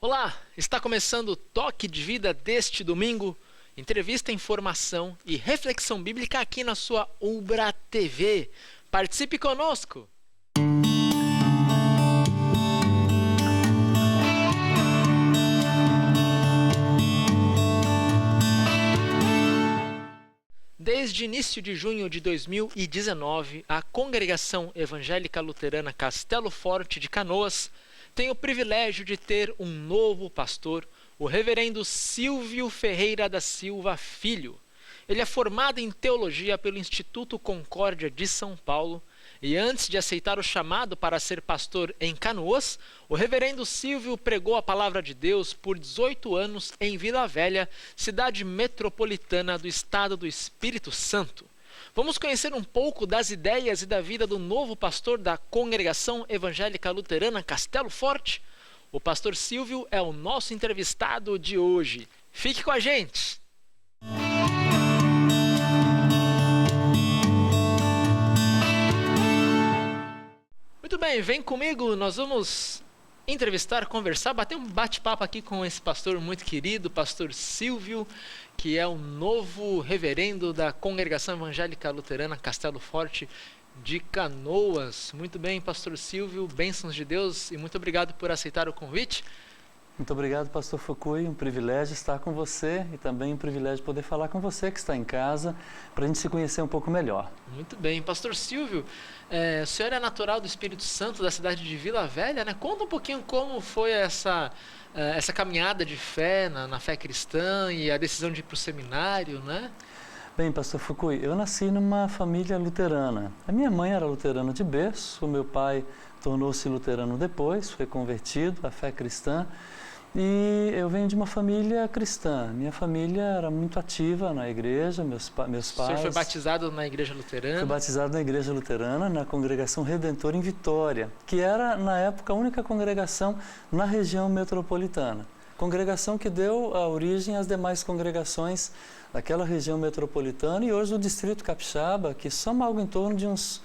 Olá, está começando o Toque de Vida deste domingo. Entrevista, informação e reflexão bíblica aqui na sua Ubra TV. Participe conosco! Desde início de junho de 2019, a Congregação Evangélica Luterana Castelo Forte de Canoas tem o privilégio de ter um novo pastor, o reverendo Silvio Ferreira da Silva Filho. Ele é formado em teologia pelo Instituto Concórdia de São Paulo e antes de aceitar o chamado para ser pastor em Canoas, o reverendo Silvio pregou a palavra de Deus por 18 anos em Vila Velha, cidade metropolitana do estado do Espírito Santo. Vamos conhecer um pouco das ideias e da vida do novo pastor da Congregação Evangélica Luterana Castelo Forte? O pastor Silvio é o nosso entrevistado de hoje. Fique com a gente! Muito bem, vem comigo, nós vamos entrevistar, conversar, bater um bate-papo aqui com esse pastor muito querido, pastor Silvio, que é o novo reverendo da Congregação Evangélica Luterana Castelo Forte de Canoas. Muito bem, pastor Silvio, bênçãos de Deus e muito obrigado por aceitar o convite. Muito obrigado, pastor Fukui, um privilégio estar com você e também um privilégio poder falar com você que está em casa, para a gente se conhecer um pouco melhor. Muito bem, pastor Silvio, o senhor é natural do Espírito Santo, da cidade de Vila Velha, né? Conta um pouquinho como foi essa caminhada de fé, na fé cristã e a decisão de ir para o seminário, né? Bem, pastor Fukui, eu nasci numa família luterana. A minha mãe era luterana de berço, o meu pai tornou-se luterano depois, foi convertido à fé cristã. E eu venho de uma família cristã. Minha família era muito ativa na igreja, meus pais... O senhor foi batizado na igreja luterana? Fui batizado na igreja luterana, na Congregação Redentor em Vitória, que era, na época, a única congregação na região metropolitana. Congregação que deu a origem às demais congregações daquela região metropolitana e hoje o Distrito Capixaba, que soma algo em torno de uns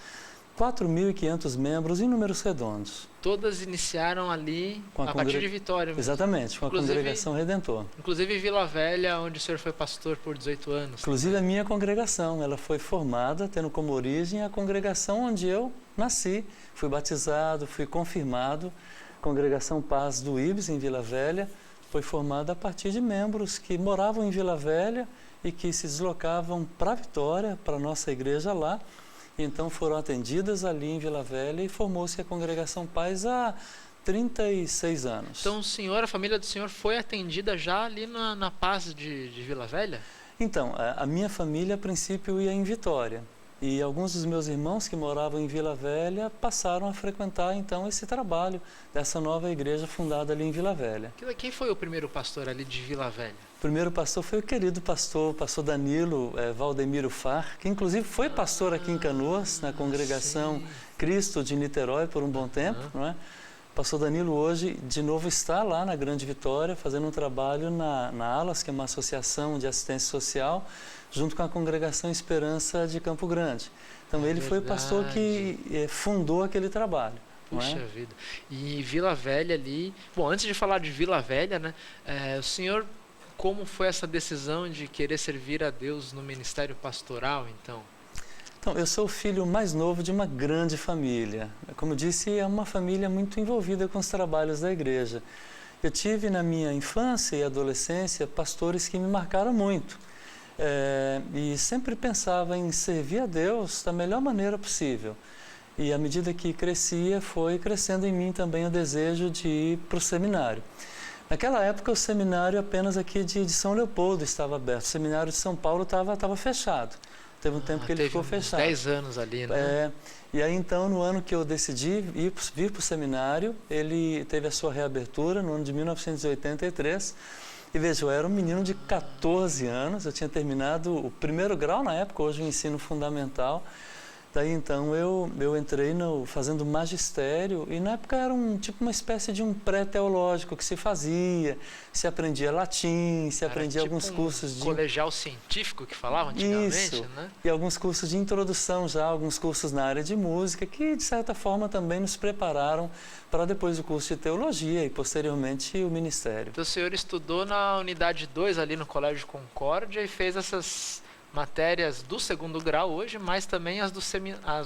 4.500 membros em números redondos. Todas iniciaram ali a partir de Vitória. Exatamente, com a Congregação Redentor. Inclusive Vila Velha, onde o senhor foi pastor por 18 anos. Inclusive a minha congregação, ela foi formada tendo como origem a congregação onde eu nasci, fui batizado, fui confirmado. Congregação Paz do Ibis, em Vila Velha, foi formada a partir de membros que moravam em Vila Velha e que se deslocavam para Vitória, para a nossa igreja lá. Então foram atendidas ali em Vila Velha e formou-se a Congregação Paz há 36 anos. Então a família do senhor foi atendida já ali na Paz de Vila Velha? Então, a minha família a princípio ia em Vitória. E alguns dos meus irmãos que moravam em Vila Velha passaram a frequentar então esse trabalho dessa nova igreja fundada ali em Vila Velha. Quem foi o primeiro pastor ali de Vila Velha? O primeiro pastor foi o querido pastor Danilo Valdemiro Far, que inclusive foi pastor aqui em Canoas, na congregação Cristo de Niterói por um bom tempo, não é? O pastor Danilo hoje de novo está lá na Grande Vitória fazendo um trabalho na ALAS, que é uma associação de assistência social, junto com a Congregação Esperança de Campo Grande. Então ele foi o pastor que fundou aquele trabalho. Puxa vida. E Vila Velha ali... Bom, antes de falar de Vila Velha, né? O senhor, como foi essa decisão de querer servir a Deus no ministério pastoral, então? Então, eu sou o filho mais novo de uma grande família. Como eu disse, é uma família muito envolvida com os trabalhos da igreja. Eu tive na minha infância e adolescência pastores que me marcaram muito. E sempre pensava em servir a Deus da melhor maneira possível. E à medida que crescia, foi crescendo em mim também o desejo de ir para o seminário. Naquela época, o seminário apenas aqui de São Leopoldo estava aberto. O seminário de São Paulo estava fechado. Teve um tempo que ele ficou fechado. 10 anos ali, né? E aí, então, no ano que eu decidi vir para o seminário, ele teve a sua reabertura no ano de 1983. E veja, eu era um menino de 14 anos, eu tinha terminado o primeiro grau na época, hoje o ensino fundamental. Daí então eu entrei fazendo magistério e na época era uma espécie de um pré-teológico que se fazia, se aprendia latim, se aprendia tipo alguns cursos de... colegial científico que falavam antigamente, Isso, né? E alguns cursos de introdução já, alguns cursos na área de música que de certa forma também nos prepararam para depois o curso de teologia e posteriormente o ministério. Então o senhor estudou na unidade 2 ali no Colégio Concórdia e fez essas matérias do segundo grau hoje, mas também as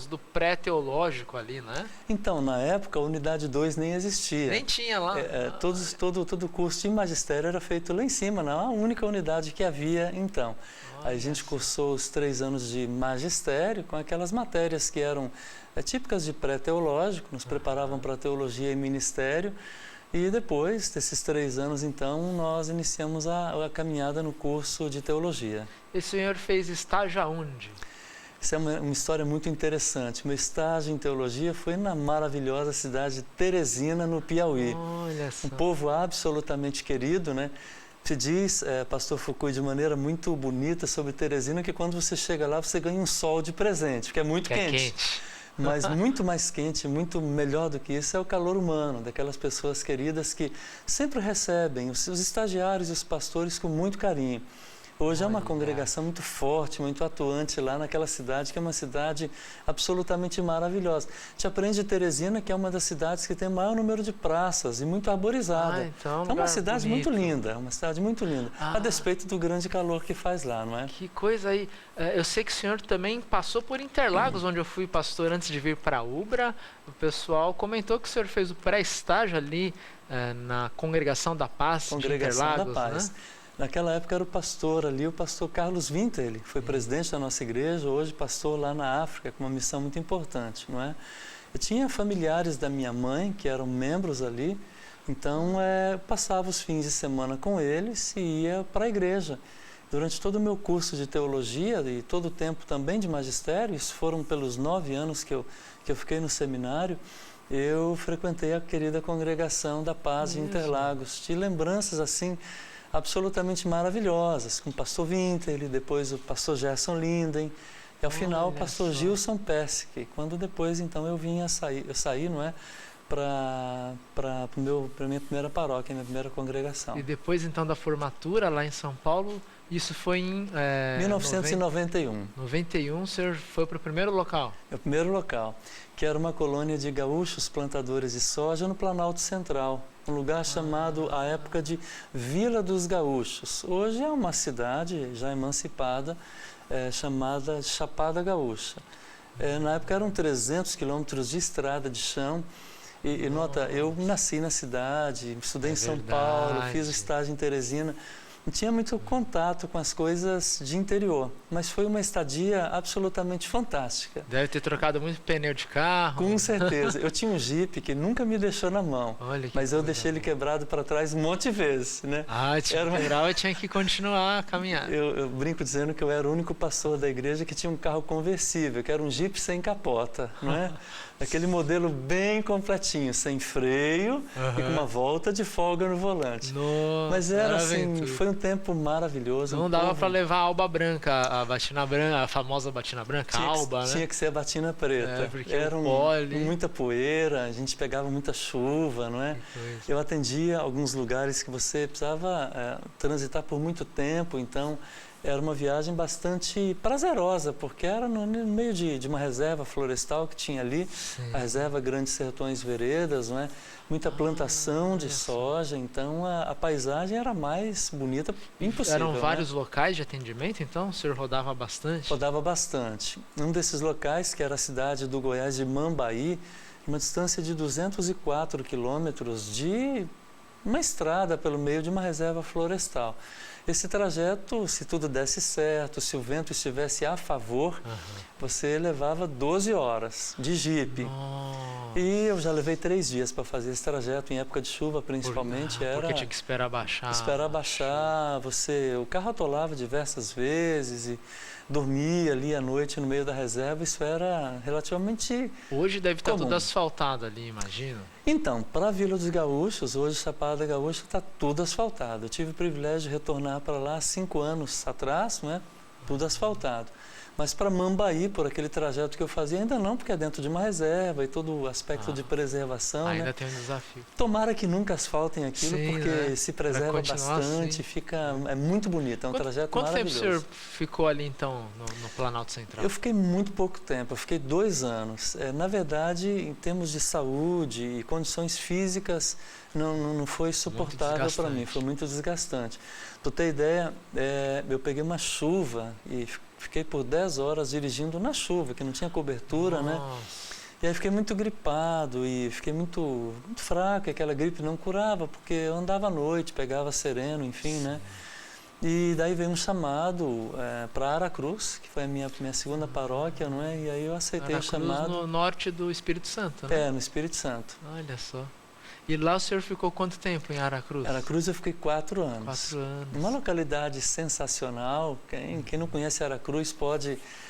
do pré-teológico ali, né? Então, na época, a unidade 2 nem existia. Nem tinha lá. Todo o curso de magistério era feito lá em cima, na única unidade que havia então. Aí a gente cursou os 3 anos de magistério com aquelas matérias que eram típicas de pré-teológico, nos preparavam para teologia e ministério. E depois desses 3 anos, então, nós iniciamos a caminhada no curso de teologia. E o senhor fez estágio aonde? Isso é uma história muito interessante. Meu estágio em teologia foi na maravilhosa cidade de Teresina, no Piauí. Olha só. Um povo absolutamente querido, né? Se diz, pastor Foucault, de maneira muito bonita sobre Teresina, que quando você chega lá, você ganha um sol de presente, porque é muito quente. Mas muito mais quente, muito melhor do que isso é o calor humano, daquelas pessoas queridas que sempre recebem os estagiários e os pastores com muito carinho. Hoje é uma congregação muito forte, muito atuante lá naquela cidade, que é uma cidade absolutamente maravilhosa. Te aprende Teresina, que é uma das cidades que tem o maior número de praças e muito arborizada. Então, é uma cidade muito linda, a despeito do grande calor que faz lá, não é? Que coisa aí. Eu sei que o senhor também passou por Interlagos, onde eu fui pastor antes de vir para Ubra. O pessoal comentou que o senhor fez o pré-estágio ali na Congregação da Paz de Interlagos, né? Naquela época era o pastor ali, o pastor Carlos Winter, ele foi presidente da nossa igreja, hoje pastor lá na África, com uma missão muito importante, não é? Eu tinha familiares da minha mãe que eram membros ali, então passava os fins de semana com eles e ia para a igreja. Durante todo o meu curso de teologia e todo o tempo também de magistério, isso foram pelos 9 anos que eu fiquei no seminário, eu frequentei a querida Congregação da Paz de Interlagos. Tive lembranças assim absolutamente maravilhosas, com o pastor Winter, depois o pastor Gerson Linden, e ao final o pastor Gilson Pessic, quando depois então eu saí, não é, para a minha primeira paróquia, minha primeira congregação. E depois então da formatura lá em São Paulo, isso foi em 1991. 91, o senhor foi para o primeiro local? O primeiro local, que era uma colônia de gaúchos plantadores de soja no Planalto Central, um lugar chamado, à época, de Vila dos Gaúchos. Hoje é uma cidade já emancipada, chamada Chapada Gaúcha. Na época eram 300 quilômetros de estrada de chão. E nota, eu nasci na cidade, estudei em São Paulo, fiz o estágio em Teresina. Não tinha muito contato com as coisas de interior, mas foi uma estadia absolutamente fantástica. Deve ter trocado muito pneu de carro. Com certeza. Eu tinha um Jeep que nunca me deixou na mão, mas eu deixei ele quebrado para trás um monte de vezes, né? Eu tinha que continuar a caminhar. Eu brinco dizendo que eu era o único pastor da igreja que tinha um carro conversível, que era um Jeep sem capota, não é? Aquele modelo bem completinho, sem freio e com uma volta de folga no volante. Nossa, mas era assim, foi um tempo maravilhoso. Não dava para levar a alba branca, a batina branca, a famosa batina branca, a alba, né? Tinha que ser a batina preta. Porque era muita poeira, a gente pegava muita chuva, não é? Eu atendia alguns lugares que você precisava transitar por muito tempo, então era uma viagem bastante prazerosa, porque era no meio de uma reserva florestal que tinha ali, a reserva Grandes Sertões Veredas, não é? Muita plantação de soja, então a paisagem era mais bonita impossível. Eram vários locais de atendimento, então? O senhor rodava bastante? Rodava bastante. Um desses locais, que era a cidade do Goiás de Mambaí, uma distância de 204 quilômetros de uma estrada pelo meio de uma reserva florestal. Esse trajeto, se tudo desse certo, se o vento estivesse a favor, você levava 12 horas de Jipe. E eu já levei 3 dias para fazer esse trajeto, em época de chuva principalmente. Porque tinha que esperar baixar. Esperar baixar, o carro atolava diversas vezes e dormia ali à noite no meio da reserva, isso era relativamente Hoje deve estar tudo asfaltado ali, imagino. Então, para a Vila dos Gaúchos, hoje Chapada Gaúcha está tudo asfaltado. Eu tive o privilégio de retornar para lá 5 anos atrás, não é? Tudo asfaltado. Mas para Mambaí, por aquele trajeto que eu fazia, ainda não, porque é dentro de uma reserva e todo o aspecto de preservação. Ainda né? tem um desafio. Tomara que nunca asfaltem aquilo, Sim, porque né? se preserva bastante, assim. é muito bonito, é um trajeto Quanto maravilhoso. tempo o senhor ficou ali, então, no Planalto Central? Eu fiquei muito pouco tempo, eu fiquei 2 anos. Na verdade, em termos de saúde e condições físicas, não foi suportável para mim, foi muito desgastante. Para ter ideia, eu peguei uma chuva e fiquei por 10 horas dirigindo na chuva, que não tinha cobertura, né? E aí fiquei muito gripado e fiquei muito fraco, e aquela gripe não curava, porque eu andava à noite, pegava sereno, enfim, né? E daí veio um chamado para Aracruz, que foi a minha segunda paróquia, não é? E aí eu aceitei Aracruz, o chamado. no norte do Espírito Santo, né? No Espírito Santo. Olha só. E lá o senhor ficou quanto tempo em Aracruz? Aracruz eu fiquei 4 anos. 4 anos. Uma localidade sensacional. Quem não conhece Aracruz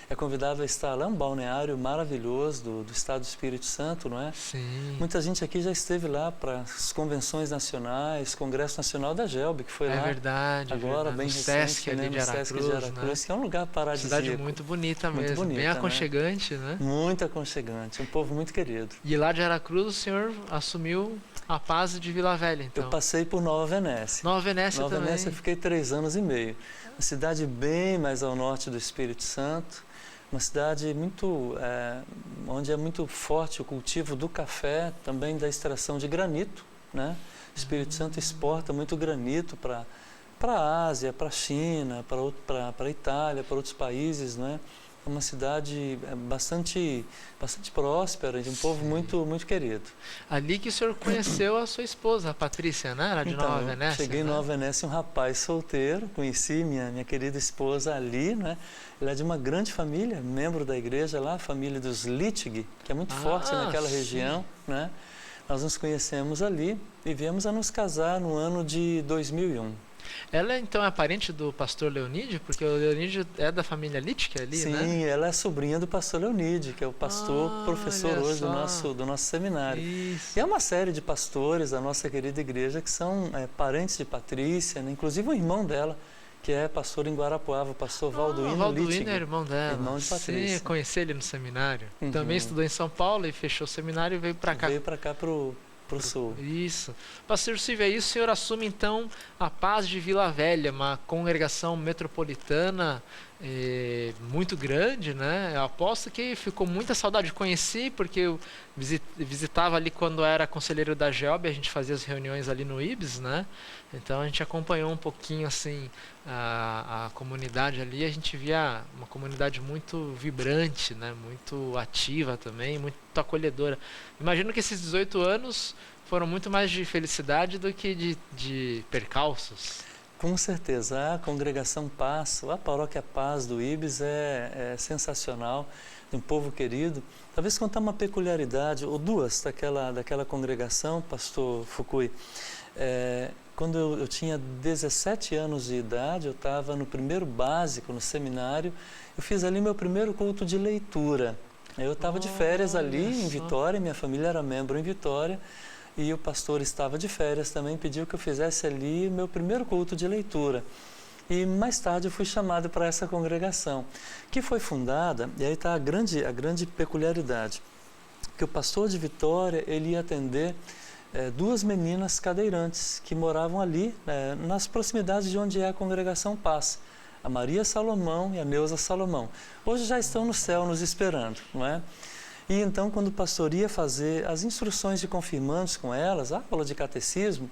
é convidado a estar lá. É um balneário maravilhoso do estado do Espírito Santo, não é? Sim. Muita gente aqui já esteve lá para as convenções nacionais, Congresso Nacional da GELB, que foi lá. É verdade. Agora, bem no recente, Sesc ali de no Aracruz, Sesc de Aracruz, né? que é um lugar paradisíaco. Cidade muito bonita mesmo, muito bonita, bem aconchegante, né? Muito aconchegante, um povo muito querido. E lá de Aracruz o senhor assumiu a Paz de Vila Velha, então? Eu passei por Nova Venécia. Nova Venécia também? Nova Venécia eu fiquei 3 anos e meio. Uma cidade bem mais ao norte do Espírito Santo, uma cidade onde é muito forte o cultivo do café, também da extração de granito, né? O Espírito Santo exporta muito granito para a Ásia, para a China, para a Itália, para outros países, não é? É uma cidade bastante próspera, de um povo muito, muito querido. Ali que o senhor conheceu a sua esposa, a Patrícia, né? Era de então, Nova Venécia. Cheguei em Nova Venécia, um rapaz solteiro, conheci minha querida esposa ali, né? Ela é de uma grande família, membro da igreja lá, a família dos Littg, que é muito forte naquela região, né? Nós nos conhecemos ali e viemos a nos casar no ano de 2001. Ela, então, é parente do pastor Leonídio? Porque o Leonídio é da família Littg ali, Sim, né? Sim, ela é sobrinha do pastor Leonídio, que é o pastor, professor hoje do nosso seminário. Isso. E é uma série de pastores da nossa querida igreja que são parentes de Patrícia, né? Inclusive o irmão dela, que é pastor em Guarapuava, o pastor Valduíno Littg. Valduíno é irmão dela. Irmão de Patrícia. Sim, eu conheci ele no seminário. Também estudou em São Paulo e fechou o seminário e veio para cá. Veio para cá pro sul. Isso. Pastor Silvio, aí o senhor assume então a Paz de Vila Velha, uma congregação metropolitana muito grande, né? Eu aposto que ficou muita saudade. Conheci porque eu visitava ali quando era conselheiro da GELB, a gente fazia as reuniões ali no IBS, né? Então a gente acompanhou um pouquinho assim a comunidade ali, a gente via uma comunidade muito vibrante, né? Muito ativa também, muito acolhedora. Imagino que esses 18 anos foram muito mais de felicidade do que de percalços. Com certeza, a congregação Paz, a paróquia Paz do IBS é sensacional, um povo querido. Talvez contar uma peculiaridade, ou duas, daquela congregação, pastor Fukui. Quando eu tinha 17 anos de idade, eu estava no primeiro básico, no seminário, eu fiz ali meu primeiro culto de leitura. Eu estava de férias ali em Vitória, minha família era membro em Vitória, e o pastor estava de férias também, pediu que eu fizesse ali meu primeiro culto de leitura. E mais tarde eu fui chamado para essa congregação, que foi fundada, e aí está a grande peculiaridade, que o pastor de Vitória, ele ia atender 2 meninas cadeirantes que moravam ali, nas proximidades de onde é a congregação Paz, a Maria Salomão e a Neuza Salomão. Hoje já estão no céu nos esperando, não é? E então, quando o pastor ia fazer as instruções de confirmandos com elas, a aula de catecismo,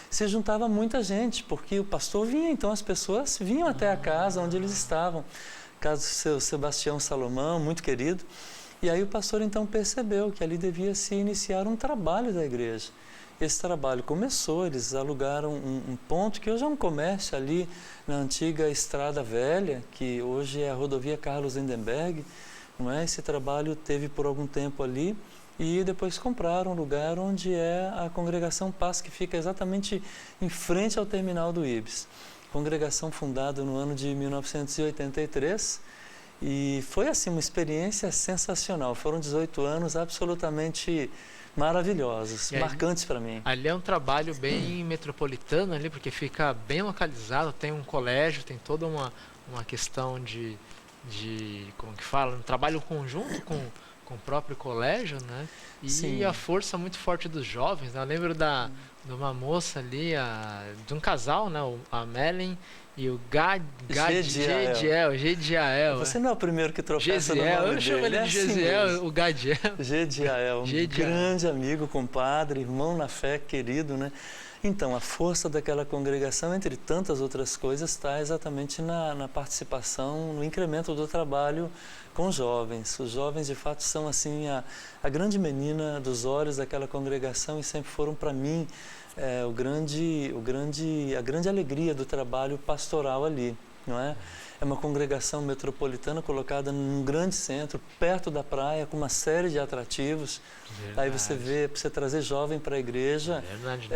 se juntava muita gente, porque o pastor vinha, então as pessoas vinham até a casa onde eles estavam, casa do seu Sebastião Salomão, muito querido, e aí o pastor então percebeu que ali devia se iniciar um trabalho da igreja. Esse trabalho começou, eles alugaram um ponto que hoje é um comércio ali na antiga Estrada Velha, que hoje é a rodovia Carlos Lindenberg, não é? Esse trabalho teve por algum tempo ali e depois compraram um lugar onde é a congregação Paz, que fica exatamente em frente ao terminal do IBS. Congregação fundada no ano de 1983 e foi assim uma experiência sensacional. Foram 18 anos absolutamente maravilhosos, marcantes para mim. Ali é um trabalho bem metropolitano ali, porque fica bem localizado, tem um colégio, tem toda uma questão de como que fala, um trabalho conjunto com o próprio colégio, né? E Sim. a força muito forte dos jovens, né? Eu lembro de uma moça ali, de um casal, né? A Melen e o Gediel. Você não é o primeiro que tropeça no Gesiel, nome eu chamo dele. ele de Gesiel, o Gadiel. Gediel, grande amigo, compadre, irmão na fé, querido, né? Então, a força daquela congregação, entre tantas outras coisas, está exatamente na participação, no incremento do trabalho com jovens. Os jovens, de fato, são assim a grande menina dos olhos daquela congregação e sempre foram para mim a grande alegria do trabalho pastoral ali, não é? É uma congregação metropolitana colocada num grande centro, perto da praia, com uma série de atrativos. Verdade. Aí você vê, para você trazer jovem para a igreja, Verdade,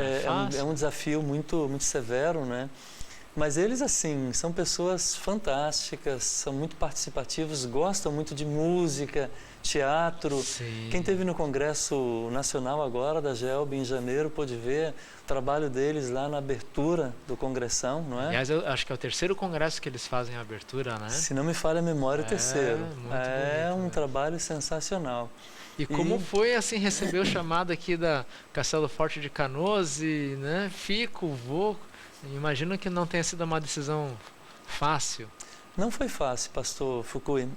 é um desafio muito, muito severo, né? Mas eles, assim, são pessoas fantásticas, são muito participativos, gostam muito de música, teatro. Sim. Quem esteve no Congresso Nacional agora, da GELB, em janeiro, pôde ver o trabalho deles lá na abertura do Congressão, não é? Aliás, eu acho que é o terceiro congresso que eles fazem a abertura, né? Se não me falha a memória, o terceiro. É bonito, um trabalho sensacional. E como foi, assim, receber o chamado aqui da Castelo Forte de Canoas e, né, vou... Imagino que não tenha sido uma decisão fácil. Não foi fácil, pastor Fukui.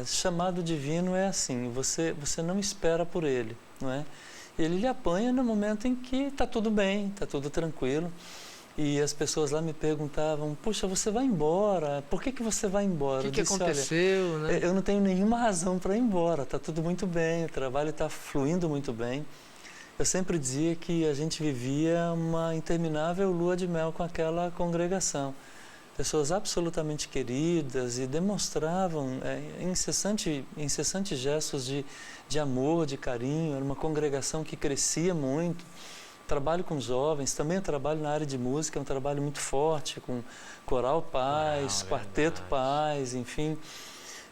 Chamado divino é assim, você não espera por ele, não é? Ele lhe apanha no momento em que está tudo bem, está tudo tranquilo. E as pessoas lá me perguntavam, puxa, você vai embora, por que você vai embora? O que aconteceu? Né? Eu não tenho nenhuma razão para ir embora, está tudo muito bem, o trabalho está fluindo muito bem. Eu sempre dizia que a gente vivia uma interminável lua de mel com aquela congregação. Pessoas absolutamente queridas e demonstravam incessantes gestos de amor, de carinho. Era uma congregação que crescia muito. Trabalho com jovens, também eu trabalho na área de música, é um trabalho muito forte, com Coral Paz, Quarteto Paz, enfim.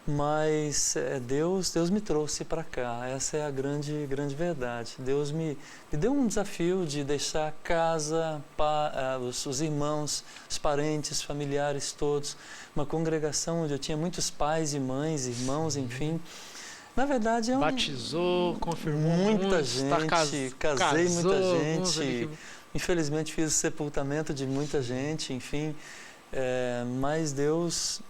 Mas Deus me trouxe para cá, essa é a grande verdade. Deus me deu um desafio de deixar a casa, os irmãos, os parentes, familiares todos, uma congregação onde eu tinha muitos pais e mães, irmãos, enfim. Na verdade batizou, confirmou muita gente, casei muita gente, infelizmente fiz o sepultamento de muita gente, enfim, mas Deus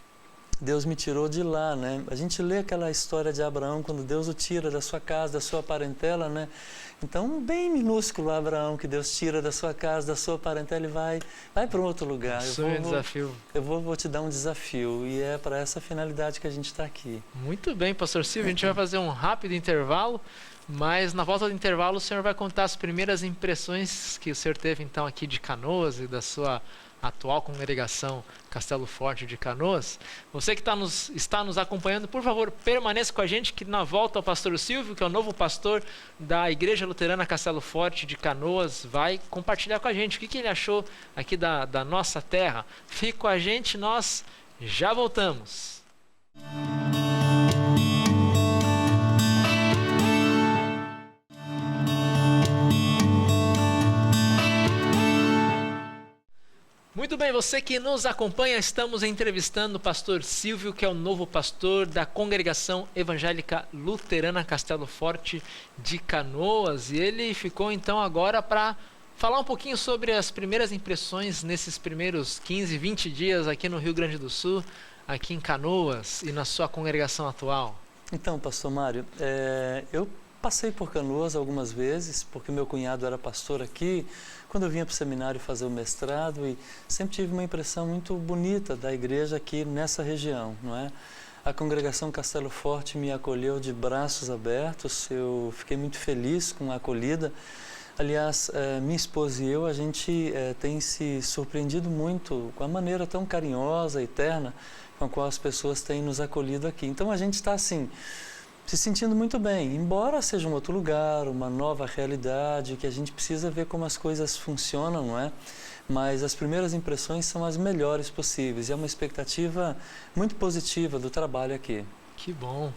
me tirou de lá, né? A gente lê aquela história de Abraão, quando Deus o tira da sua casa, da sua parentela, né? Então, bem minúsculo Abraão, que Deus tira da sua casa, da sua parentela e vai para um outro lugar. Desafio. Eu vou te dar um desafio e é para essa finalidade que a gente está aqui. Muito bem, pastor Silvio, a gente vai fazer um rápido intervalo, mas na volta do intervalo o senhor vai contar as primeiras impressões que o senhor teve então aqui de Canoas e da sua atual congregação Castelo Forte de Canoas. Você que está nos acompanhando, por favor, permaneça com a gente, que na volta o pastor Silvio, que é o novo pastor da Igreja Luterana Castelo Forte de Canoas, vai compartilhar com a gente o que ele achou aqui da nossa terra. Fique com a gente, nós já voltamos. Muito bem, você que nos acompanha, estamos entrevistando o pastor Silvio, que é o novo pastor da Congregação Evangélica Luterana Castelo Forte de Canoas. E ele ficou então agora para falar um pouquinho sobre as primeiras impressões nesses primeiros 15, 20 dias aqui no Rio Grande do Sul, aqui em Canoas e na sua congregação atual. Então, pastor Mário, eu passei por Canoas algumas vezes, porque meu cunhado era pastor aqui, quando eu vinha para o seminário fazer o mestrado, e sempre tive uma impressão muito bonita da igreja aqui nessa região, não é? A congregação Castelo Forte me acolheu de braços abertos, eu fiquei muito feliz com a acolhida. Aliás, minha esposa e eu, a gente tem se surpreendido muito com a maneira tão carinhosa e terna com a qual as pessoas têm nos acolhido aqui. Então a gente está assim, se sentindo muito bem, embora seja um outro lugar, uma nova realidade, que a gente precisa ver como as coisas funcionam, não é? Mas as primeiras impressões são as melhores possíveis e é uma expectativa muito positiva do trabalho aqui. Que bom!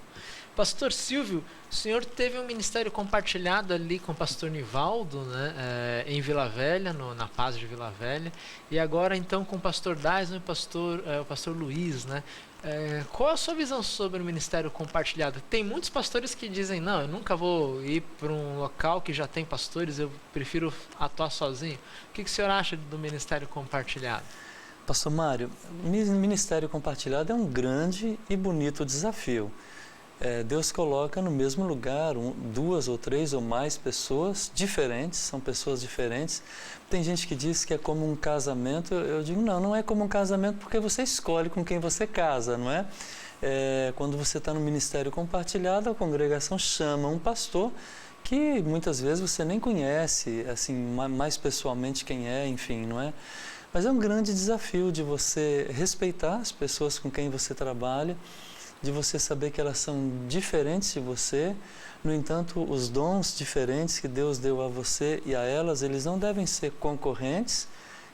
Pastor Silvio, o senhor teve um ministério compartilhado ali com o pastor Nivaldo, né, em Vila Velha, na Paz de Vila Velha, e agora então com o pastor Dyson e o pastor Luiz, né? Qual a sua visão sobre o ministério compartilhado? Tem muitos pastores que dizem, não, eu nunca vou ir para um local que já tem pastores, eu prefiro atuar sozinho. O que o senhor acha do ministério compartilhado? Pastor Mário, o ministério compartilhado é um grande e bonito desafio. Deus coloca no mesmo lugar duas ou três ou mais pessoas diferentes, são pessoas diferentes. Tem gente que diz que é como um casamento. Eu digo, não é como um casamento porque você escolhe com quem você casa, não é? Quando você está no ministério compartilhado, a congregação chama um pastor que muitas vezes você nem conhece, assim, mais pessoalmente quem é, enfim, não é? Mas é um grande desafio de você respeitar as pessoas com quem você trabalha, de você saber que elas são diferentes de você. No entanto, os dons diferentes que Deus deu a você e a elas, eles não devem ser concorrentes,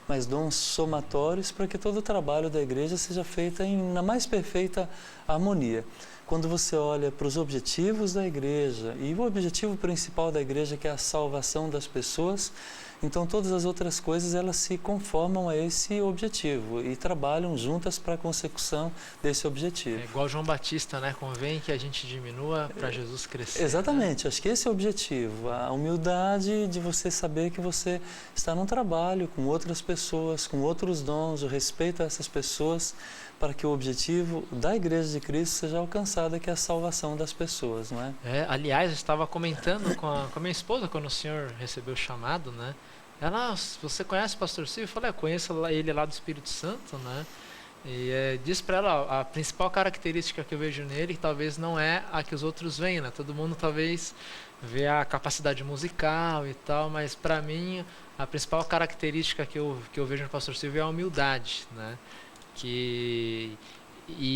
mas dons somatórios para que todo o trabalho da igreja seja feito na mais perfeita harmonia. Quando você olha para os objetivos da igreja, e o objetivo principal da igreja, que é a salvação das pessoas, então todas as outras coisas elas se conformam a esse objetivo e trabalham juntas para a consecução desse objetivo. É igual João Batista, né? Convém que a gente diminua para Jesus crescer. Exatamente, né? Acho que esse é o objetivo, a humildade de você saber que você está num trabalho com outras pessoas, com outros dons, o respeito a essas pessoas, para que o objetivo da Igreja de Cristo seja alcançado, que é a salvação das pessoas, não é? Aliás, eu estava comentando com a minha esposa quando o senhor recebeu o chamado, né? Ela, você conhece o pastor Silvio? Eu falei, eu conheço ele lá do Espírito Santo, né? E disse para ela, a principal característica que eu vejo nele, que talvez não é a que os outros veem, né? Todo mundo talvez vê a capacidade musical e tal, mas para mim a principal característica que eu vejo no pastor Silvio é a humildade, né? E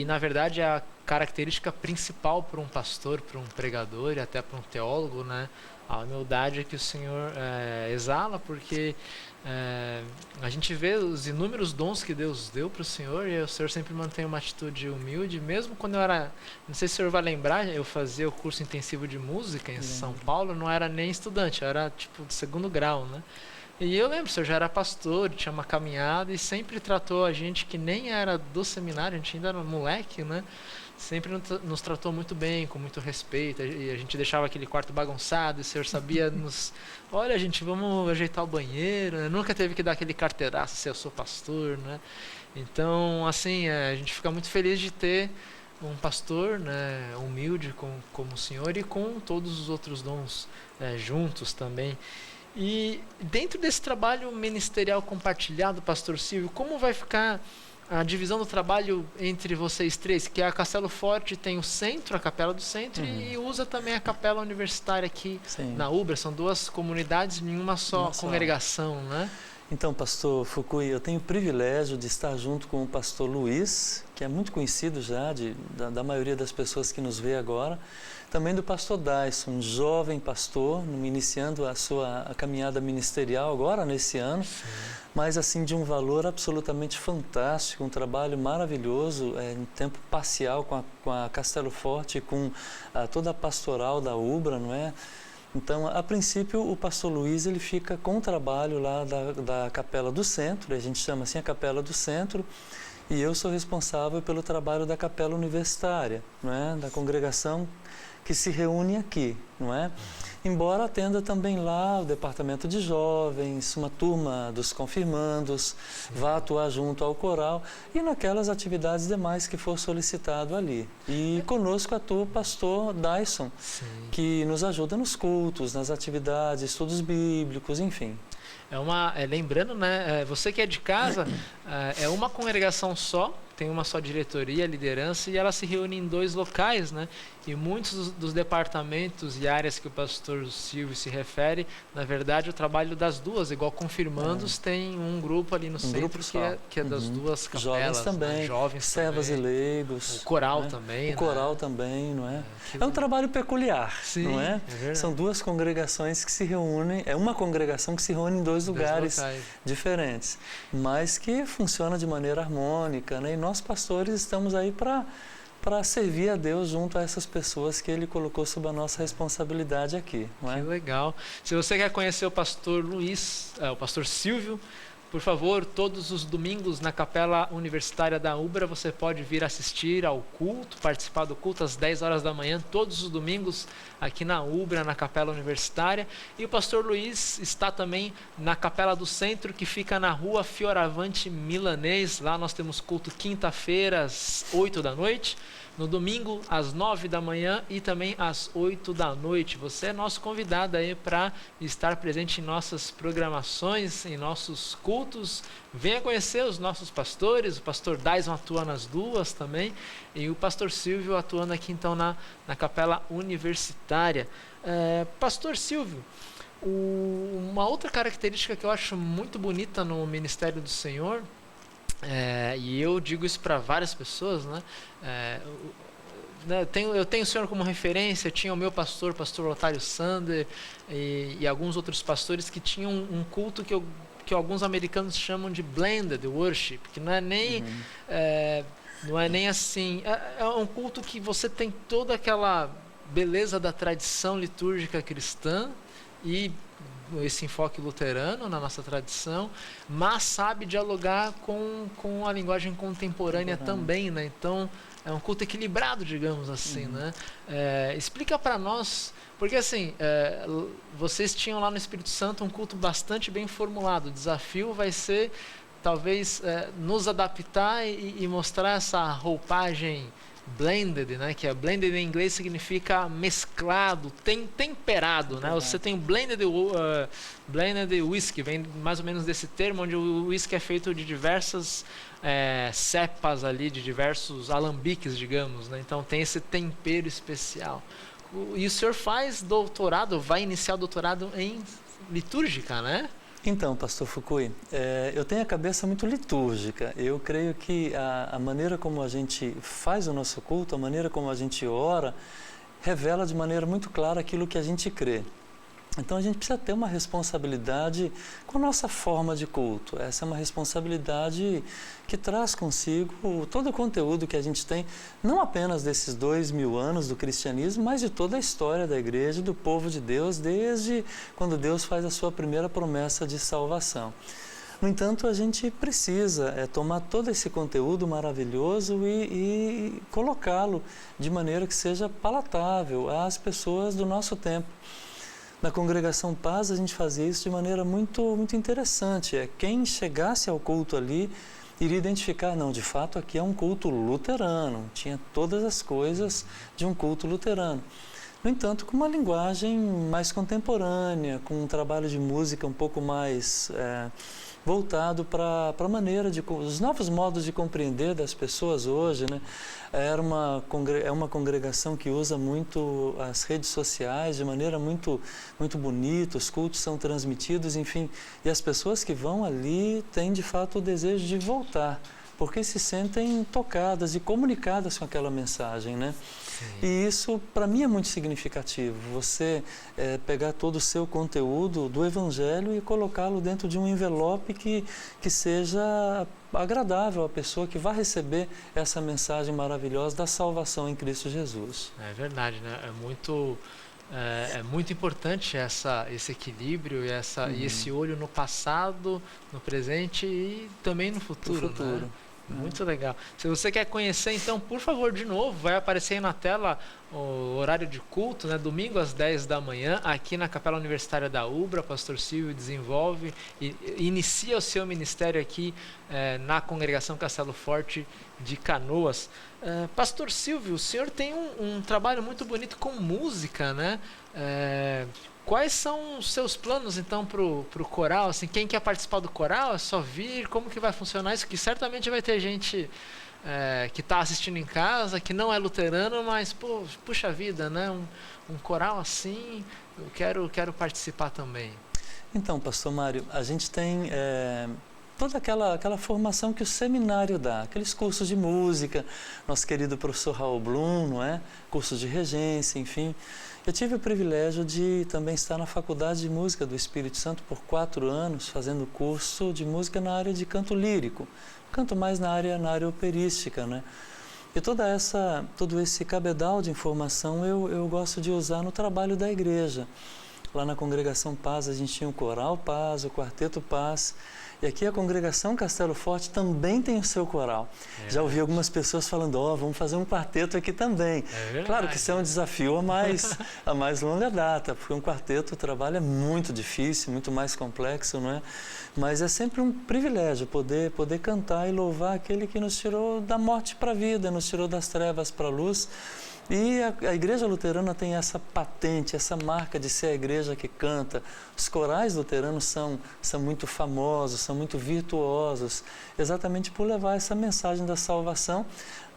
na verdade é a característica principal para um pastor, para um pregador e até para um teólogo, né? A humildade que o Senhor exala, porque a gente vê os inúmeros dons que Deus deu para o Senhor, e o Senhor sempre mantém uma atitude humilde, mesmo quando eu era, não sei se o senhor vai lembrar, eu fazia o curso intensivo de música em São Paulo, não era nem estudante, eu era tipo de segundo grau, né? E eu lembro, o senhor já era pastor, tinha uma caminhada e sempre tratou a gente que nem era do seminário, a gente ainda era moleque, né? Sempre nos tratou muito bem, com muito respeito, e a gente deixava aquele quarto bagunçado, e o senhor sabia olha, gente, vamos ajeitar o banheiro, né? Nunca teve que dar aquele carteiraço se eu sou pastor, né? Então, assim, a gente fica muito feliz de ter um pastor, né, humilde como o senhor, e com todos os outros dons juntos também. E dentro desse trabalho ministerial compartilhado, pastor Silvio, como vai ficar a divisão do trabalho entre vocês três? Que a Castelo Forte tem o centro, a Capela do Centro, e usa também a Capela Universitária aqui na Ubra. São duas comunidades em uma só congregação, né? Então, pastor Fukui, eu tenho o privilégio de estar junto com o pastor Luiz, que é muito conhecido já da maioria das pessoas que nos vê agora. Também do pastor Dyson, um jovem pastor, iniciando a caminhada ministerial agora, nesse ano. Sim. Mas assim, de um valor absolutamente fantástico, um trabalho maravilhoso, em tempo parcial com a Castelo Forte, com toda a pastoral da Ubra, não é? Então, a princípio, o pastor Luiz ele fica com o trabalho lá da Capela do Centro, a gente chama assim a Capela do Centro, e eu sou responsável pelo trabalho da Capela Universitária, não é? Da congregação que se reúne aqui, não é? Embora atenda também lá o departamento de jovens, uma turma dos confirmandos, vá atuar junto ao coral e naquelas atividades demais que for solicitado ali. E conosco atua o pastor Dyson, que nos ajuda nos cultos, nas atividades, estudos bíblicos, enfim. Lembrando, né, você que é de casa, é uma congregação só, tem uma só diretoria, liderança, e ela se reúne em 2 locais, né? E muitos dos departamentos e áreas que o pastor Silvio se refere, na verdade, o trabalho das duas, igual confirmandos, tem um grupo ali no centro que é das duas capelas. Jovens também, né? Jovens servas também. E leigos. O coral né? também. O coral também, não é? É um trabalho peculiar, não é? São 2 congregações que se reúnem, é uma congregação que se reúne em 2 lugares diferentes, mas que funciona de maneira harmônica, né? E nós pastores estamos aí para para servir a Deus junto a essas pessoas que Ele colocou sob a nossa responsabilidade aqui. Não é? Que legal. Se você quer conhecer o pastor Luiz, o pastor Silvio, por favor, todos os domingos na Capela Universitária da Ubra, você pode vir assistir ao culto, participar do culto às 10 horas da manhã, todos os domingos aqui na Ubra, na Capela Universitária. E o pastor Luiz está também na Capela do Centro, que fica na rua Fioravante Milanês. Lá nós temos culto quinta-feira às 8 da noite. No domingo, às 9 da manhã e também às 8 da noite. Você é nosso convidado aí para estar presente em nossas programações, em nossos cultos. Venha conhecer os nossos pastores. O pastor Dyson atua nas duas também. E o pastor Silvio atuando aqui então na Capela Universitária. Pastor Silvio, uma outra característica que eu acho muito bonita no Ministério do Senhor, e eu digo isso para várias pessoas, né? Eu tenho o senhor como referência, tinha o meu pastor Otário Sander e alguns outros pastores que tinham um culto que alguns americanos chamam de blended worship, que não é nem, não é nem assim, é um culto que você tem toda aquela beleza da tradição litúrgica cristã e esse enfoque luterano na nossa tradição, mas sabe dialogar com a linguagem contemporânea também, né? Então é um culto equilibrado, digamos assim, né? Explica para nós, porque assim, vocês tinham lá no Espírito Santo um culto bastante bem formulado. O desafio vai ser talvez nos adaptar e mostrar essa roupagem blended, né? Que blended em inglês significa mesclado, temperado, né? Você tem o blended whisky, vem mais ou menos desse termo, onde o whisky é feito de diversas cepas ali, de diversos alambiques, digamos, né? Então tem esse tempero especial. E o senhor faz doutorado, vai iniciar doutorado em litúrgica, né? Então, pastor Fukui, eu tenho a cabeça muito litúrgica. Eu creio que a maneira como a gente faz o nosso culto, a maneira como a gente ora, revela de maneira muito clara aquilo que a gente crê. Então a gente precisa ter uma responsabilidade com a nossa forma de culto. Essa é uma responsabilidade que traz consigo todo o conteúdo que a gente tem, não apenas desses 2000 anos do cristianismo, mas de toda a história da igreja e do povo de Deus, desde quando Deus faz a sua primeira promessa de salvação. No entanto, a gente precisa tomar todo esse conteúdo maravilhoso e colocá-lo de maneira que seja palatável às pessoas do nosso tempo. Na Congregação Paz, a gente fazia isso de maneira muito, muito interessante. Quem chegasse ao culto ali iria identificar, não, de fato aqui é um culto luterano, tinha todas as coisas de um culto luterano. No entanto, com uma linguagem mais contemporânea, com um trabalho de música um pouco mais voltado para a maneira os novos modos de compreender das pessoas hoje, né? É uma congregação que usa muito as redes sociais de maneira muito, muito bonita, os cultos são transmitidos, enfim, e as pessoas que vão ali têm de fato o desejo de voltar, porque se sentem tocadas e comunicadas com aquela mensagem, né? Sim. E isso, para mim, é muito significativo. Você pegar todo o seu conteúdo do Evangelho e colocá-lo dentro de um envelope que seja agradável à pessoa que vai receber essa mensagem maravilhosa da salvação em Cristo Jesus. É verdade, né? É muito importante esse equilíbrio e esse olho no passado, no presente e também no futuro. Né? Muito legal. Se você quer conhecer, então, por favor, de novo, vai aparecer aí na tela o horário de culto, né? Domingo às 10 da manhã, aqui na Capela Universitária da Ubra. Pastor Silvio desenvolve e inicia o seu ministério aqui na Congregação Castelo Forte de Canoas. Pastor Silvio, o senhor tem um trabalho muito bonito com música, né? Quais são os seus planos, então, para o coral? Assim, quem quer participar do coral, é só vir? Como que vai funcionar isso? Que certamente vai ter gente que está assistindo em casa, que não é luterano, mas, puxa vida, né? Um coral assim, eu quero participar também. Então, pastor Mário, a gente tem toda aquela formação que o seminário dá, aqueles cursos de música, nosso querido professor Raul Blum, não é? Cursos de regência, enfim. Eu tive o privilégio de também estar na Faculdade de Música do Espírito Santo por 4 anos, fazendo curso de música na área de canto lírico, canto mais na área operística, né? E todo esse cabedal de informação eu gosto de usar no trabalho da igreja. Lá na Congregação Paz a gente tinha o Coral Paz, o Quarteto Paz. E aqui a Congregação Castelo Forte também tem o seu coral. Já ouvi algumas pessoas falando, vamos fazer um quarteto aqui também. Claro que isso é um desafio a mais longa data, porque um quarteto o trabalho é muito difícil, muito mais complexo, não é? Mas é sempre um privilégio poder cantar e louvar aquele que nos tirou da morte para a vida, nos tirou das trevas para a luz. E a Igreja Luterana tem essa patente, essa marca de ser a igreja que canta. Os corais luteranos são muito famosos, são muito virtuosos, exatamente por levar essa mensagem da salvação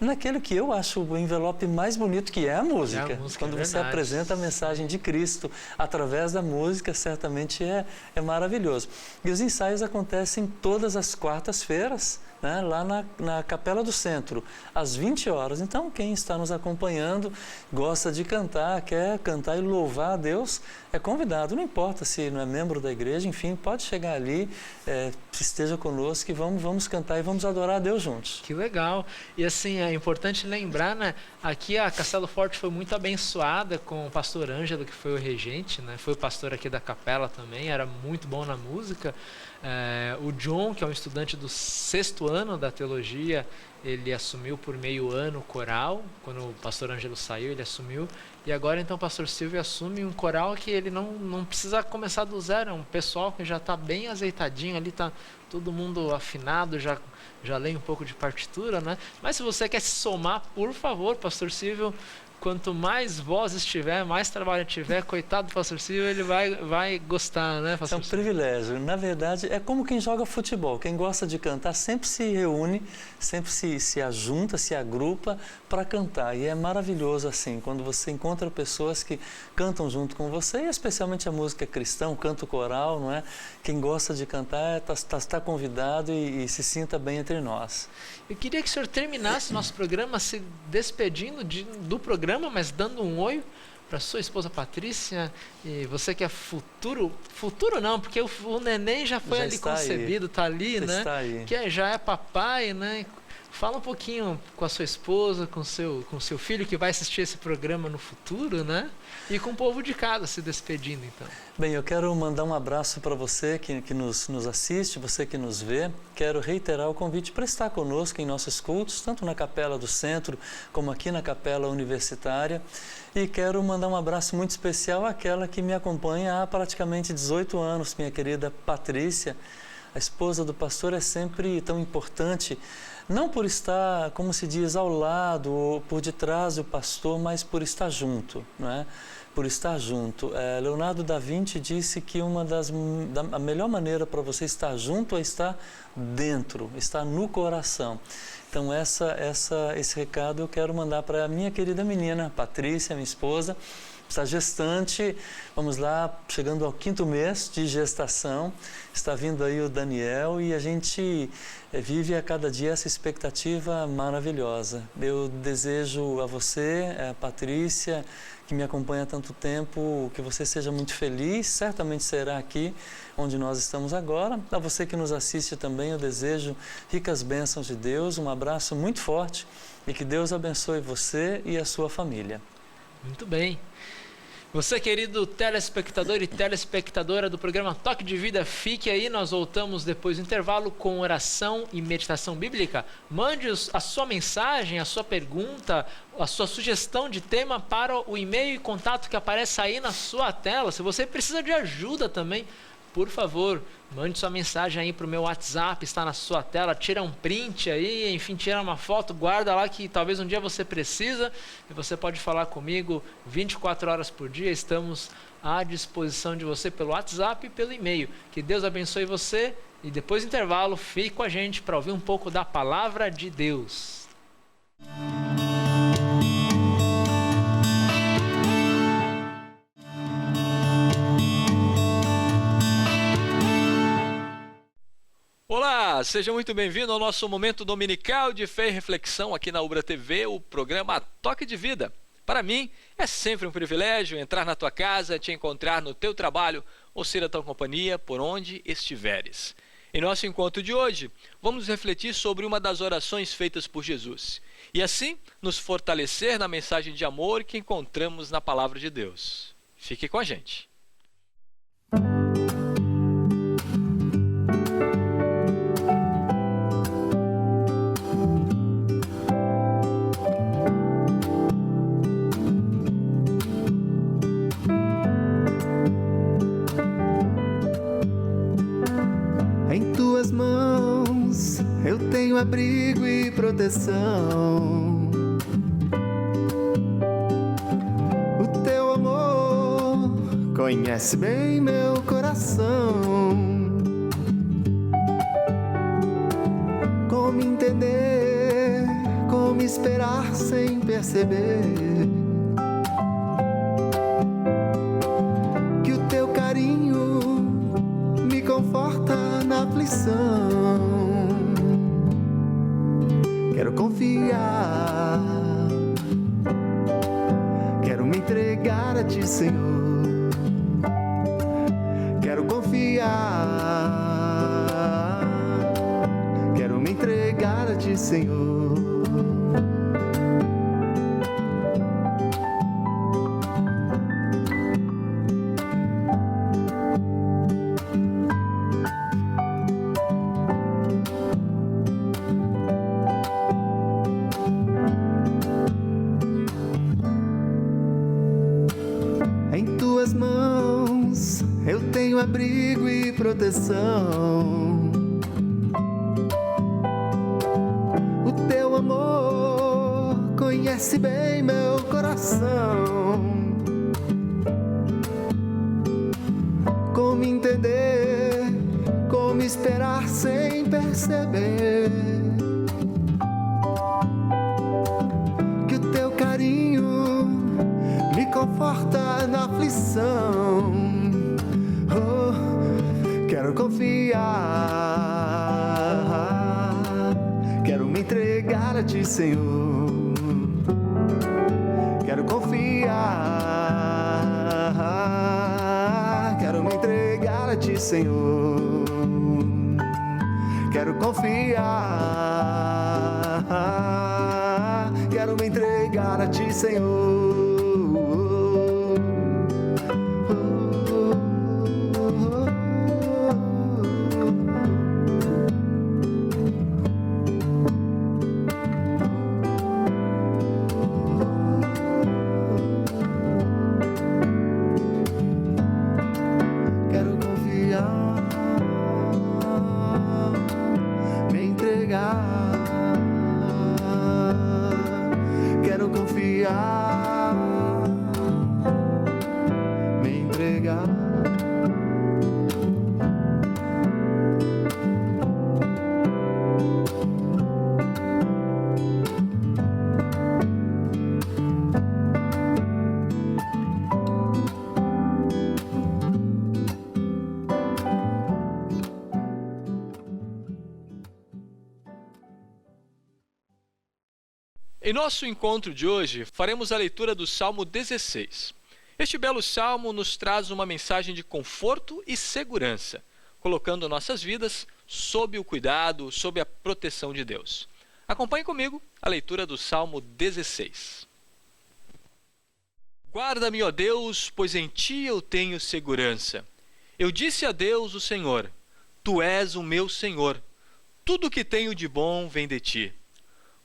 naquele que eu acho o envelope mais bonito, que é a música. Quando você apresenta a mensagem de Cristo através da música, certamente é maravilhoso. E os ensaios acontecem todas as quartas-feiras, né, lá na Capela do Centro, às 20 horas. Então, quem está nos acompanhando, gosta de cantar, quer cantar e louvar a Deus, é convidado. Não importa se não é membro da igreja, enfim, pode chegar ali, esteja conosco e vamos cantar e vamos adorar a Deus juntos. Que legal! E assim, é importante lembrar, né? Aqui a Castelo Forte foi muito abençoada com o pastor Ângelo, que foi o regente, né? Foi o pastor aqui da capela também, era muito bom na música. O John, que é um estudante do 6º ano da teologia, ele assumiu por meio ano o coral. Quando o pastor Ângelo saiu, ele assumiu. E agora então o pastor Silvio assume um coral que ele não precisa começar do zero, é um pessoal que já está bem azeitadinho ali, está todo mundo afinado, já lê um pouco de partitura, né? Mas se você quer se somar, por favor, pastor Silvio, quanto mais vozes tiver, mais trabalho tiver, coitado do pastor Silvio, ele vai gostar, né, pastor? É um privilégio. Na verdade, é como quem joga futebol. Quem gosta de cantar sempre se reúne, sempre se ajunta, se agrupa para cantar. E é maravilhoso assim, quando você encontra pessoas que cantam junto com você, e especialmente a música cristã, o canto coral, não é? Quem gosta de cantar está convidado e se sinta bem entre nós. Eu queria que o senhor terminasse nosso programa se despedindo do programa, mas dando um oi para sua esposa Patrícia, e você que é futuro não, porque o neném já foi ali concebido, está ali, né? Está aí. Que já é papai, né? Fala um pouquinho com a sua esposa, com seu filho que vai assistir esse programa no futuro, né? E com o povo de casa se despedindo, então. Bem, eu quero mandar um abraço para você que nos assiste, você que nos vê. Quero reiterar o convite para estar conosco em nossos cultos, tanto na Capela do Centro, como aqui na Capela Universitária. E quero mandar um abraço muito especial àquela que me acompanha há praticamente 18 anos, minha querida Patrícia. A esposa do pastor é sempre tão importante, não por estar, como se diz, ao lado ou por detrás do pastor, mas por estar junto, não é? Por estar junto. Leonardo da Vinci disse que a melhor maneira para você estar junto é estar dentro, estar no coração. Então esse recado eu quero mandar para a minha querida menina, Patrícia, minha esposa. Está gestante, vamos lá, chegando ao 5º mês de gestação, está vindo aí o Daniel e a gente vive a cada dia essa expectativa maravilhosa. Eu desejo a você, a Patrícia, que me acompanha há tanto tempo, que você seja muito feliz, certamente será aqui onde nós estamos agora. A você que nos assiste também, eu desejo ricas bênçãos de Deus, um abraço muito forte e que Deus abençoe você e a sua família. Muito bem. Você, querido telespectador e telespectadora do programa Toque de Vida, fique aí, nós voltamos depois do intervalo com oração e meditação bíblica. Mande a sua mensagem, a sua pergunta, a sua sugestão de tema para o e-mail e contato que aparece aí na sua tela. Se você precisa de ajuda também, por favor, mande sua mensagem aí para o meu WhatsApp, está na sua tela, tira um print aí, enfim, tira uma foto, guarda lá que talvez um dia você precisa e você pode falar comigo 24 horas por dia, estamos à disposição de você pelo WhatsApp e pelo e-mail. Que Deus abençoe você e depois do intervalo, fique com a gente para ouvir um pouco da Palavra de Deus. Olá, seja muito bem-vindo ao nosso momento dominical de fé e reflexão aqui na Ubra TV, o programa Toque de Vida. Para mim, é sempre um privilégio entrar na tua casa, te encontrar no teu trabalho ou ser a tua companhia por onde estiveres. Em nosso encontro de hoje, vamos refletir sobre uma das orações feitas por Jesus e assim nos fortalecer na mensagem de amor que encontramos na Palavra de Deus. Fique com a gente. Em tuas mãos eu tenho abrigo e proteção. O teu amor conhece bem meu coração. Como entender, como esperar sem perceber que o teu carinho me conforta na aflição. Quero confiar, quero me entregar a ti, Senhor. Quero confiar, quero me entregar a ti, Senhor. Em tuas mãos eu tenho abrigo e proteção. O teu amor conhece bem meu coração. Como entender, como esperar sem perceber que o teu carinho me conforta na aflição. Oh, quero confiar, quero me entregar a ti, Senhor. Quero confiar, quero me entregar a ti, Senhor. Quero confiar, quero me entregar a ti, Senhor. Quero confiar, me entregar. Quero confiar, me entregar. Em nosso encontro de hoje, faremos a leitura do Salmo 16. Este belo salmo nos traz uma mensagem de conforto e segurança, colocando nossas vidas sob o cuidado, sob a proteção de Deus. Acompanhe comigo a leitura do Salmo 16. Guarda-me, ó Deus, pois em ti eu tenho segurança. Eu disse a Deus, o Senhor, tu és o meu Senhor. Tudo o que tenho de bom vem de ti.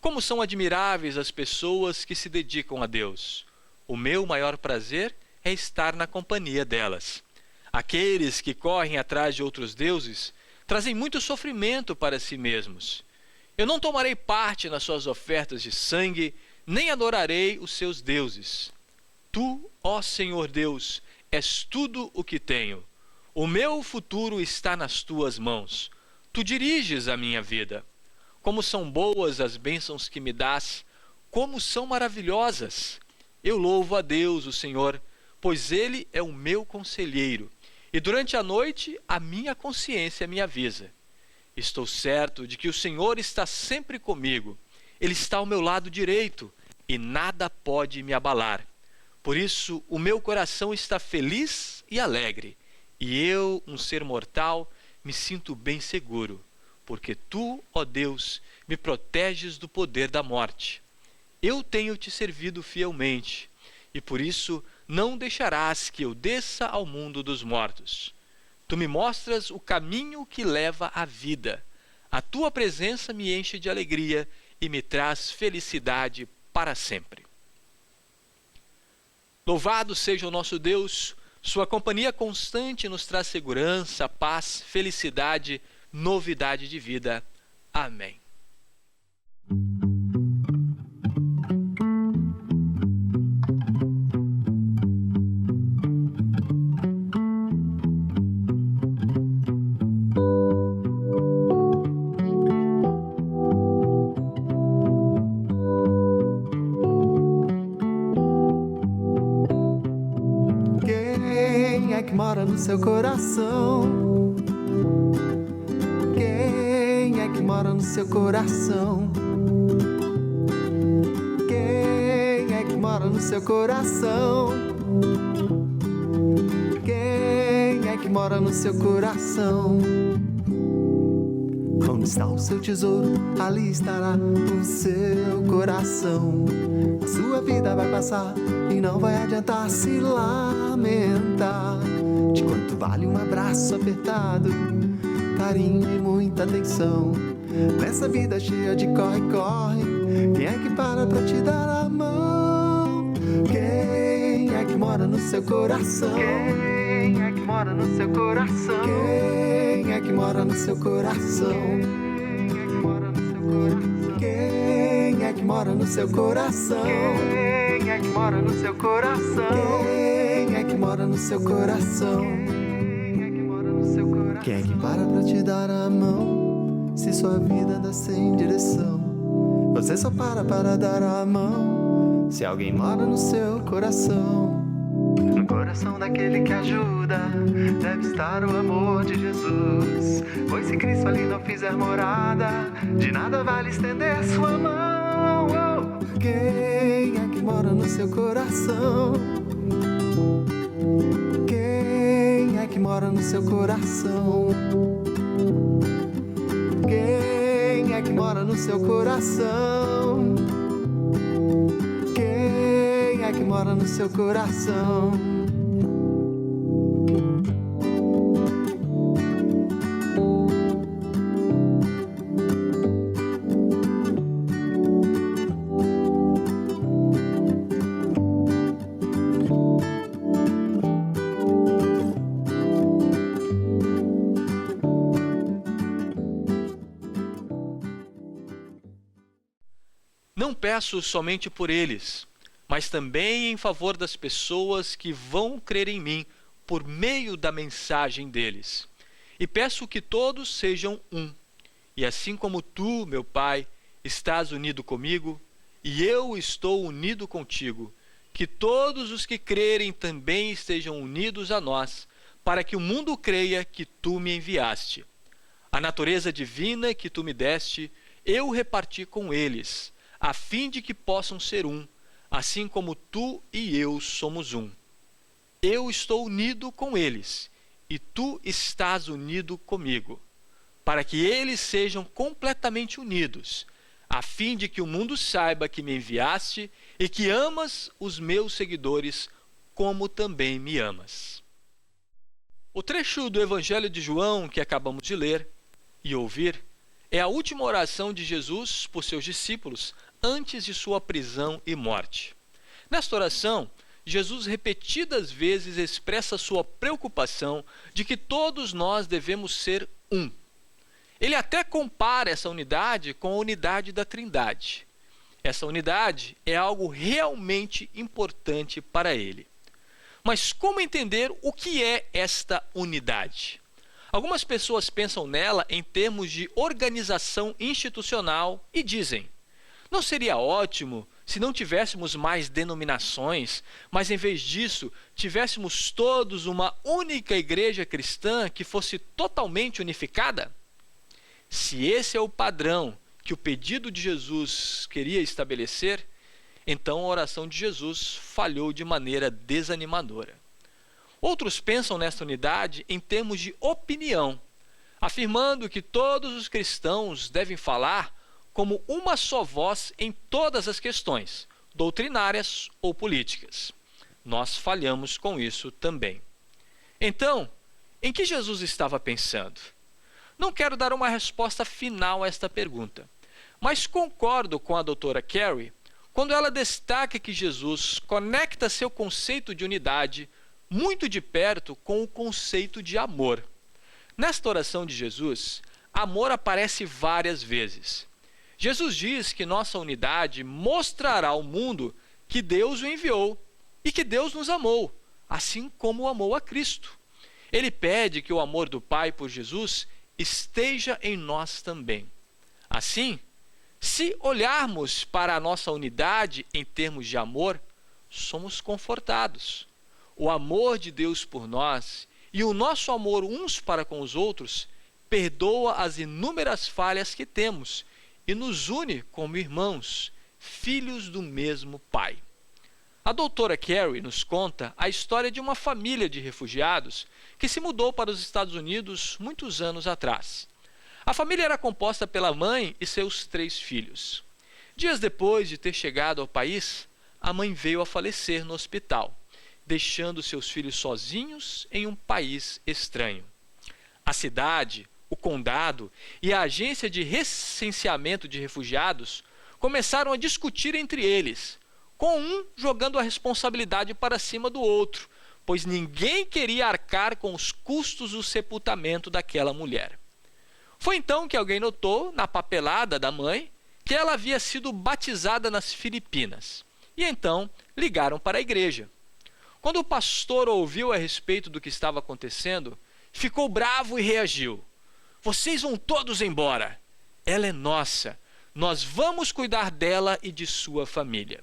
Como são admiráveis as pessoas que se dedicam a Deus. O meu maior prazer é estar na companhia delas. Aqueles que correm atrás de outros deuses trazem muito sofrimento para si mesmos. Eu não tomarei parte nas suas ofertas de sangue, nem adorarei os seus deuses. Tu, ó Senhor Deus, és tudo o que tenho. O meu futuro está nas tuas mãos. Tu diriges a minha vida. Como são boas as bênçãos que me dás, como são maravilhosas. Eu louvo a Deus, o Senhor, pois Ele é o meu conselheiro, e durante a noite a minha consciência me avisa. Estou certo de que o Senhor está sempre comigo. Ele está ao meu lado direito, e nada pode me abalar. Por isso, o meu coração está feliz e alegre, e eu, um ser mortal, me sinto bem seguro, porque tu, ó Deus, me proteges do poder da morte. Eu tenho te servido fielmente, e por isso não deixarás que eu desça ao mundo dos mortos. Tu me mostras o caminho que leva à vida. A tua presença me enche de alegria e me traz felicidade para sempre. Louvado seja o nosso Deus, sua companhia constante nos traz segurança, paz, felicidade, novidade de vida. Amém. Mora no seu coração? Quem é que mora no seu coração? Quem é que mora no seu coração? Quem é que mora no seu coração? Onde está o seu tesouro, ali estará o seu coração. A sua vida vai passar e não vai adiantar se lamentar. De quanto vale um abraço apertado, carinho e muita atenção. Nessa vida cheia de corre-corre, quem é que para pra te dar a mão? Quem é que mora no seu coração? Quem é que mora no seu coração? Quem é que mora no seu coração? Quem é que mora no seu coração? Quem é que mora no seu coração? Quem é que mora no seu coração? Quem é que para pra te dar a mão? Se sua vida anda sem direção, você só para dar a mão. Se alguém mora no seu coração, no coração daquele que ajuda, deve estar o amor de Jesus. Pois se Cristo ali não fizer morada, de nada vale estender sua mão. Oh, quem é que mora no seu coração? Quem é que mora no seu coração? Quem é que mora no seu coração? Quem é que mora no seu coração? Não peço somente por eles, mas também em favor das pessoas que vão crer em mim por meio da mensagem deles. E peço que todos sejam um. E assim como tu, meu Pai, estás unido comigo, e eu estou unido contigo, que todos os que crerem também estejam unidos a nós, para que o mundo creia que tu me enviaste. A natureza divina que tu me deste, eu reparti com eles, a fim de que possam ser um, assim como tu e eu somos um. Eu estou unido com eles, e tu estás unido comigo, para que eles sejam completamente unidos, a fim de que o mundo saiba que me enviaste e que amas os meus seguidores, como também me amas. O trecho do Evangelho de João que acabamos de ler e ouvir é a última oração de Jesus por seus discípulos antes de sua prisão e morte. Nesta oração, Jesus repetidas vezes expressa sua preocupação de que todos nós devemos ser um. Ele até compara essa unidade com a unidade da Trindade. Essa unidade é algo realmente importante para ele. Mas como entender o que é esta unidade? Algumas pessoas pensam nela em termos de organização institucional e dizem: não seria ótimo se não tivéssemos mais denominações, mas em vez disso, tivéssemos todos uma única igreja cristã que fosse totalmente unificada? Se esse é o padrão que o pedido de Jesus queria estabelecer, então a oração de Jesus falhou de maneira desanimadora. Outros pensam nesta unidade em termos de opinião. afirmando que todos os cristãos devem falar como uma só voz em todas as questões, doutrinárias ou políticas. Nós falhamos com isso também. Então, em que Jesus estava pensando? Não quero dar uma resposta final a esta pergunta, mas concordo com a doutora Carey quando ela destaca que Jesus conecta seu conceito de unidade muito de perto com o conceito de amor. Nesta oração de Jesus, amor aparece várias vezes. Jesus diz que nossa unidade mostrará ao mundo que Deus o enviou e que Deus nos amou, assim como amou a Cristo. Ele pede que o amor do Pai por Jesus esteja em nós também. Assim, se olharmos para a nossa unidade em termos de amor, somos confortados. O amor de Deus por nós e o nosso amor uns para com os outros perdoa as inúmeras falhas que temos e nos une como irmãos, filhos do mesmo Pai. A doutora Carey nos conta a história de uma família de refugiados que se mudou para os Estados Unidos muitos anos atrás. A família era composta pela mãe e seus 3 filhos. Dias depois de ter chegado ao país, a mãe veio a falecer no hospital, deixando seus filhos sozinhos em um país estranho. A cidade, o condado e a agência de recenseamento de refugiados começaram a discutir entre eles, com um jogando a responsabilidade para cima do outro, pois ninguém queria arcar com os custos do sepultamento daquela mulher. Foi então que alguém notou, na papelada da mãe, que ela havia sido batizada nas Filipinas. E então ligaram para a igreja. Quando o pastor ouviu a respeito do que estava acontecendo, ficou bravo e reagiu. Vocês vão todos embora. Ela é nossa. Nós vamos cuidar dela e de sua família.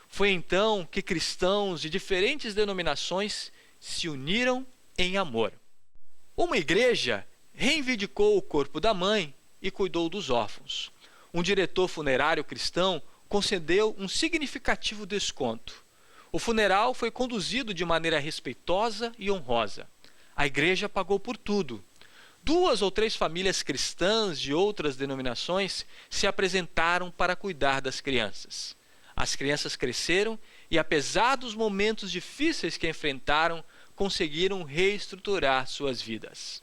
Foi então que cristãos de diferentes denominações se uniram em amor. Uma igreja reivindicou o corpo da mãe e cuidou dos órfãos. Um diretor funerário cristão concedeu um significativo desconto. O funeral foi conduzido de maneira respeitosa e honrosa. A igreja pagou por tudo. 2 ou 3 famílias cristãs de outras denominações se apresentaram para cuidar das crianças. As crianças cresceram e, apesar dos momentos difíceis que enfrentaram, conseguiram reestruturar suas vidas.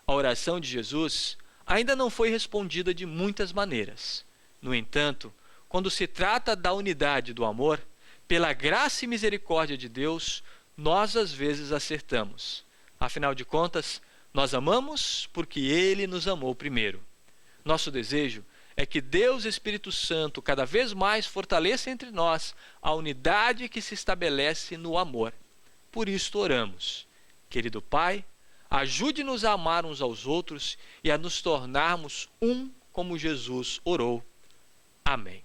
A oração de Jesus ainda não foi respondida de muitas maneiras. No entanto, quando se trata da unidade do amor, pela graça e misericórdia de Deus, nós às vezes acertamos. Afinal de contas, nós amamos porque Ele nos amou primeiro. Nosso desejo é que Deus Espírito Santo cada vez mais fortaleça entre nós a unidade que se estabelece no amor. Por isto oramos. Querido Pai, ajude-nos a amar uns aos outros e a nos tornarmos um como Jesus orou. Amém.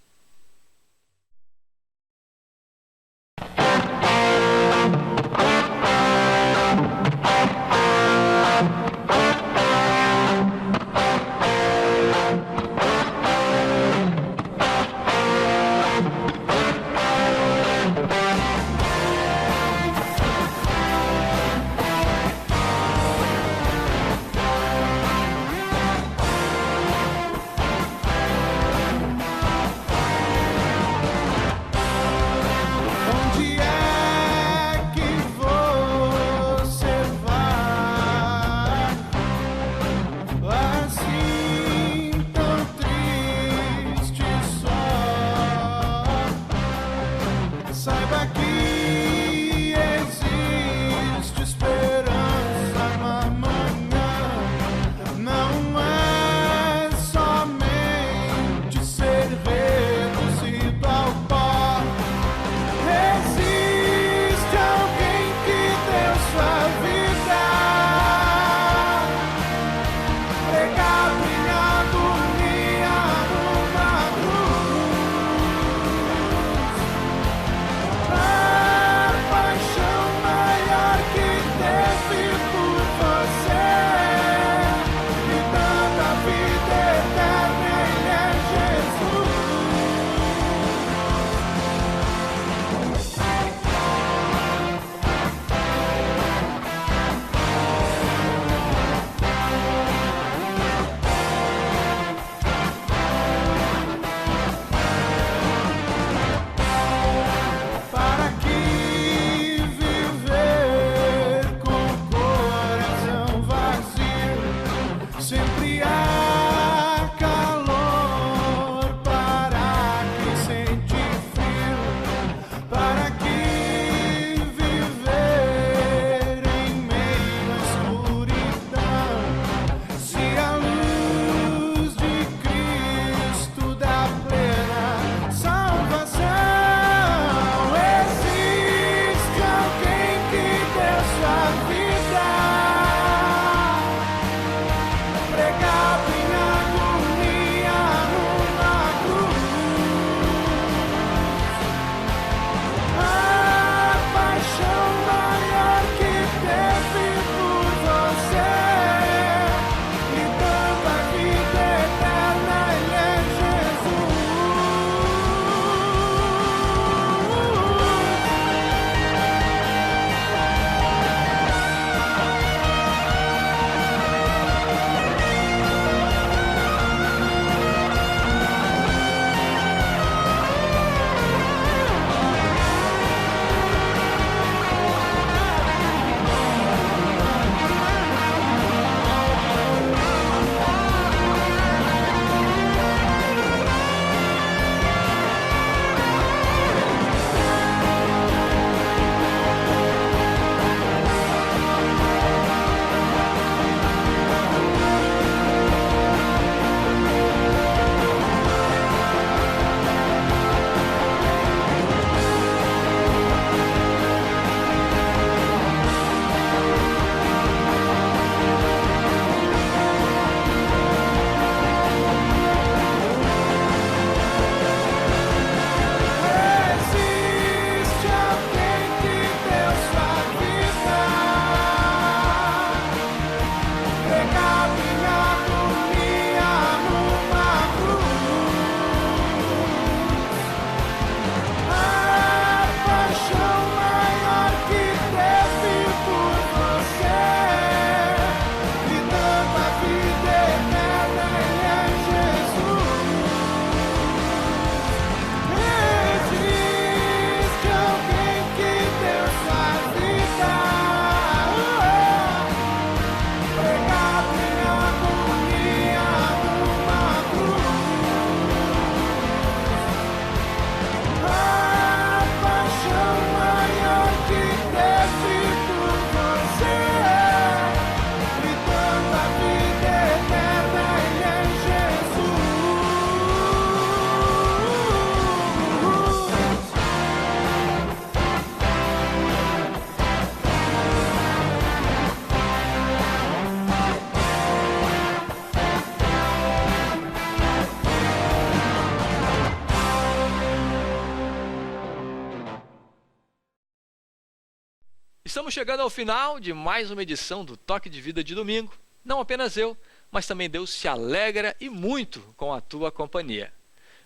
Estamos chegando ao final de mais uma edição do Toque de Vida de domingo. Não apenas eu, mas também Deus se alegra e muito com a tua companhia.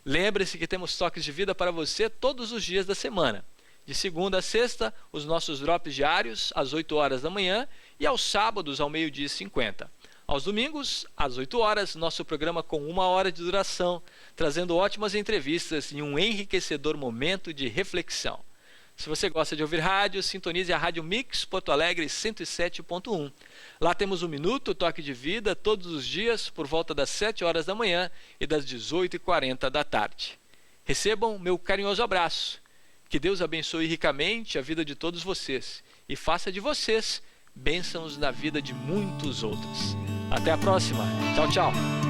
Lembre-se que temos toques de vida para você todos os dias da semana. De segunda a sexta, os nossos drops diários, às 8 horas da manhã, e aos sábados, ao 12h50. Aos domingos, às 8 horas, nosso programa com 1 hora de duração, trazendo ótimas entrevistas e um enriquecedor momento de reflexão. Se você gosta de ouvir rádio, sintonize a Rádio Mix Porto Alegre 107.1. Lá temos um minuto Toque de Vida todos os dias por volta das 7 horas da manhã e das 18h40 da tarde. Recebam meu carinhoso abraço. Que Deus abençoe ricamente a vida de todos vocês e faça de vocês bênçãos na vida de muitos outros. Até a próxima. Tchau, tchau.